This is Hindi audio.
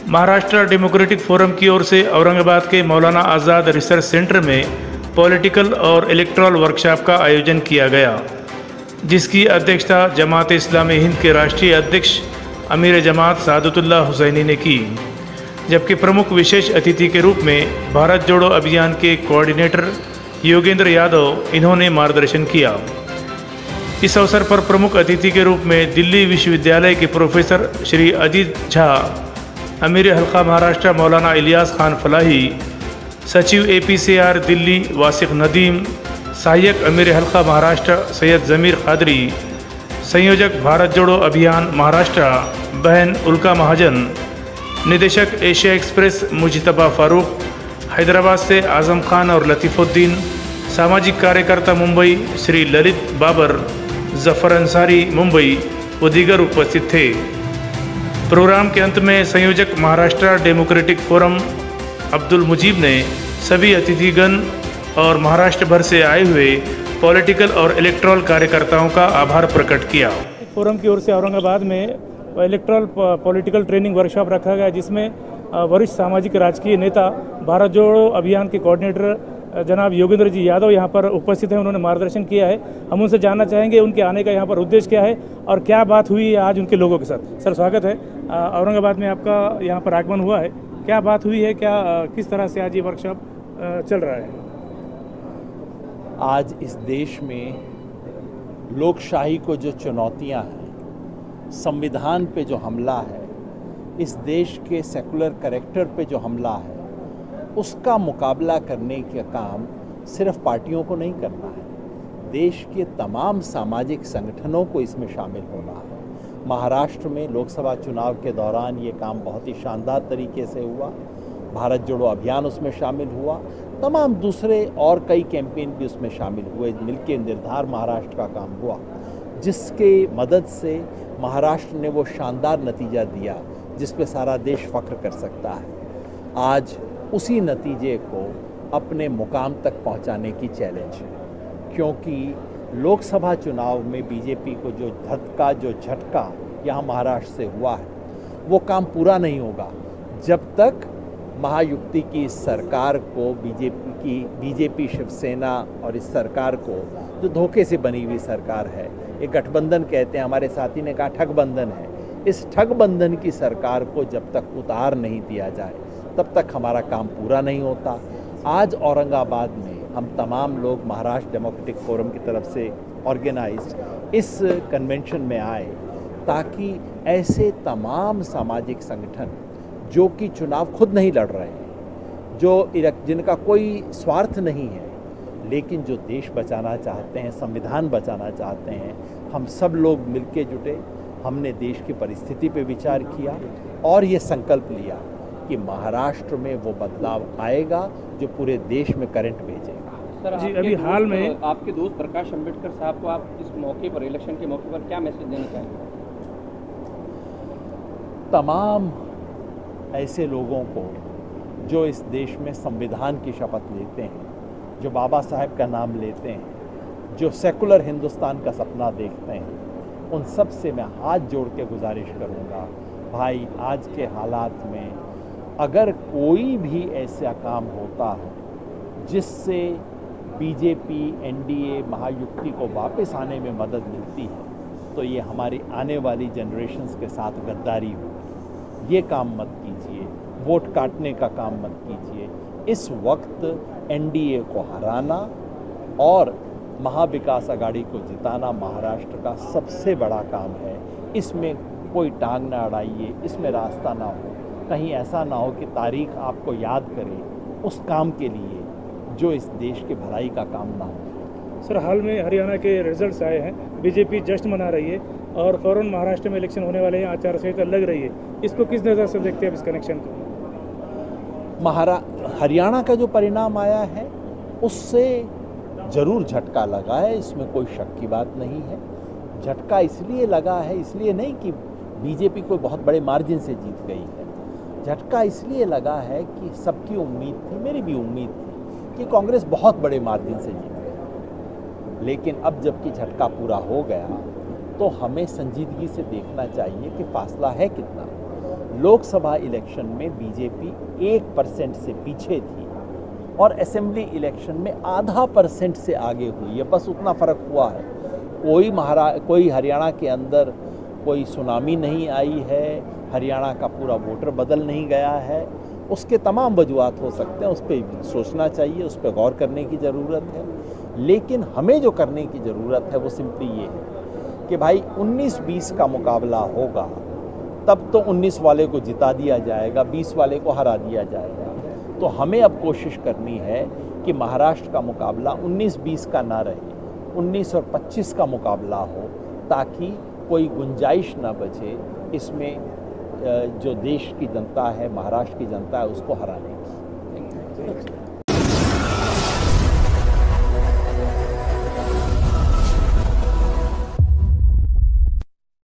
महाराष्ट्र डेमोक्रेटिक फोरम की ओर से औरंगाबाद के मौलाना आज़ाद रिसर्च सेंटर में पॉलिटिकल और इलेक्टोरल वर्कशॉप का आयोजन किया गया, जिसकी अध्यक्षता जमात इस्लामी हिंद के राष्ट्रीय अध्यक्ष अमीर जमात सादतुल्लाह हुसैनी ने की, जबकि प्रमुख विशेष अतिथि के रूप में भारत जोड़ो अभियान के कोऑर्डिनेटर योगेंद्र यादव इन्होंने मार्गदर्शन किया। इस अवसर पर प्रमुख अतिथि के रूप में दिल्ली विश्वविद्यालय के प्रोफेसर श्री अजीत झा, अमीर हल्का महाराष्ट्र मौलाना इलियास खान फलाही, सचिव APCR दिल्ली वासिक नदीम, सहायक अमीर हल्का महाराष्ट्र सैयद ज़मीर खादरी, संयोजक भारत जोड़ो अभियान महाराष्ट्र बहन उल्का महाजन, निदेशक एशिया एक्सप्रेस मुजतबा फारूक, हैदराबाद से आज़म खान और लतीफ़ुद्दीन, सामाजिक कार्यकर्ता मुंबई श्री ललित बाबर, जफ़र अंसारी मुंबई व दीगर उपस्थित थे। प्रोग्राम के अंत में संयोजक महाराष्ट्र डेमोक्रेटिक फोरम अब्दुल मुजीब ने सभी अतिथिगण और महाराष्ट्र भर से आए हुए पॉलिटिकल और इलेक्टोरल कार्यकर्ताओं का आभार प्रकट किया। फोरम की ओर से औरंगाबाद में इलेक्टोरल पॉलिटिकल ट्रेनिंग वर्कशॉप रखा गया, जिसमें वरिष्ठ सामाजिक राजकीय नेता भारत जोड़ो अभियान के कोऑर्डिनेटर जनाब योगेंद्र जी यादव यहाँ पर उपस्थित हैं। उन्होंने मार्गदर्शन किया है। हम उनसे जानना चाहेंगे उनके आने का यहाँ पर उद्देश्य क्या है और क्या बात हुई है आज उनके लोगों के साथ। सर, स्वागत है। औरंगाबाद में आपका यहाँ पर आगमन हुआ है, क्या बात हुई है, किस तरह से आज ये वर्कशॉप चल रहा है? आज इस देश में लोकशाही को जो चुनौतियाँ हैं, संविधान पे जो हमला है, इस देश के सेकुलर कैरेक्टर पे जो हमला है, उसका मुकाबला करने का काम सिर्फ पार्टियों को नहीं करना है, देश के तमाम सामाजिक संगठनों को इसमें शामिल होना है। महाराष्ट्र में लोकसभा चुनाव के दौरान ये काम बहुत ही शानदार तरीके से हुआ। भारत जोड़ो अभियान उसमें शामिल हुआ, तमाम दूसरे और कई कैंपेन भी उसमें शामिल हुए। मिलके निर्धार महाराष्ट्र का काम हुआ, जिसके मदद से महाराष्ट्र ने वो शानदार नतीजा दिया जिस पे सारा देश फख्र कर सकता है। आज उसी नतीजे को अपने मुकाम तक पहुंचाने की चैलेंज है, क्योंकि लोकसभा चुनाव में बीजेपी को जो धक्का, जो झटका यहाँ महाराष्ट्र से हुआ है, वो काम पूरा नहीं होगा जब तक महायुति की इस सरकार को, बीजेपी शिवसेना और इस सरकार को, जो धोखे से बनी हुई सरकार है, एक गठबंधन कहते हैं, हमारे साथी ने कहा ठगबंधन है, इस ठगबंधन की सरकार को जब तक उतार नहीं दिया जाए तब तक हमारा काम पूरा नहीं होता। आज औरंगाबाद में हम तमाम लोग महाराष्ट्र डेमोक्रेटिक फोरम की तरफ से ऑर्गेनाइज्ड इस कन्वेंशन में आए ताकि ऐसे तमाम सामाजिक संगठन जो कि चुनाव खुद नहीं लड़ रहे हैं, जिनका कोई स्वार्थ नहीं है, लेकिन जो देश बचाना चाहते हैं, संविधान बचाना चाहते हैं, हम सब लोग मिलके जुटे। हमने देश की परिस्थिति पे विचार किया और ये संकल्प लिया कि महाराष्ट्र में वो बदलाव आएगा जो पूरे देश में करंट भेजेगा। सर, जी अभी हाल में आपके दोस्त प्रकाश अंबेडकर साहब को आप इस मौके पर, इलेक्शन के मौके पर क्या मैसेज देना चाहेंगे? तमाम ऐसे लोगों को जो इस देश में संविधान की शपथ लेते हैं, जो बाबा साहेब का नाम लेते हैं, जो सेकुलर हिंदुस्तान का सपना देखते हैं, उन सब से मैं हाथ जोड़ के गुजारिश करूंगा, भाई आज के हालात में अगर कोई भी ऐसा काम होता है जिससे बीजेपी, NDA, महायुति को वापस आने में मदद मिलती है, तो ये हमारी आने वाली जनरेशन्स के साथ गद्दारी होगी। ये काम मत कीजिए, वोट काटने का काम मत कीजिए। इस वक्त NDA को हराना और महाविकास आघाड़ी को जिताना महाराष्ट्र का सबसे बड़ा काम है। इसमें कोई टांग ना अड़ाइए, इसमें रास्ता ना हो, कहीं ऐसा ना हो कि तारीख आपको याद करे उस काम के लिए जो इस देश की भलाई का काम ना हो। सर, हाल में हरियाणा के रिजल्ट्स आए हैं, बीजेपी जश्न मना रही है और फौरन महाराष्ट्र में इलेक्शन होने वाले हैं, आचार संहिता लग रही है, इसको किस नज़र से देखते हैं इस कनेक्शन को? हरियाणा का जो परिणाम आया है उससे ज़रूर झटका लगा है, इसमें कोई शक की बात नहीं है। झटका इसलिए लगा है, इसलिए नहीं कि बीजेपी कोई बहुत बड़े मार्जिन से जीत गई है, झटका इसलिए लगा है कि सबकी उम्मीद थी, मेरी भी उम्मीद थी कि कांग्रेस बहुत बड़े मार्जिन से जीत गई। लेकिन अब जबकि झटका पूरा हो गया तो हमें संजीदगी से देखना चाहिए कि फासला है कितना। लोकसभा इलेक्शन में बीजेपी 1% से पीछे थी और असेंबली इलेक्शन में 0.5% से आगे हुई है, बस उतना फ़र्क हुआ है। कोई हरियाणा के अंदर कोई सुनामी नहीं आई है, हरियाणा का पूरा वोटर बदल नहीं गया है। उसके तमाम वजूहात हो सकते हैं, उस पर सोचना चाहिए, उस पर गौर करने की ज़रूरत है। लेकिन हमें जो करने की ज़रूरत है वो सिंपली ये है कि भाई 19-20 का मुकाबला होगा, तब तो 19 वाले को जिता दिया जाएगा, 20 वाले को हरा दिया जाएगा। तो हमें अब कोशिश करनी है कि महाराष्ट्र का मुकाबला 19-20 का ना रहे, 19 और 25 का मुकाबला हो, ताकि कोई गुंजाइश ना बचे इसमें जो देश की जनता है, महाराष्ट्र की जनता है, उसको हराने की।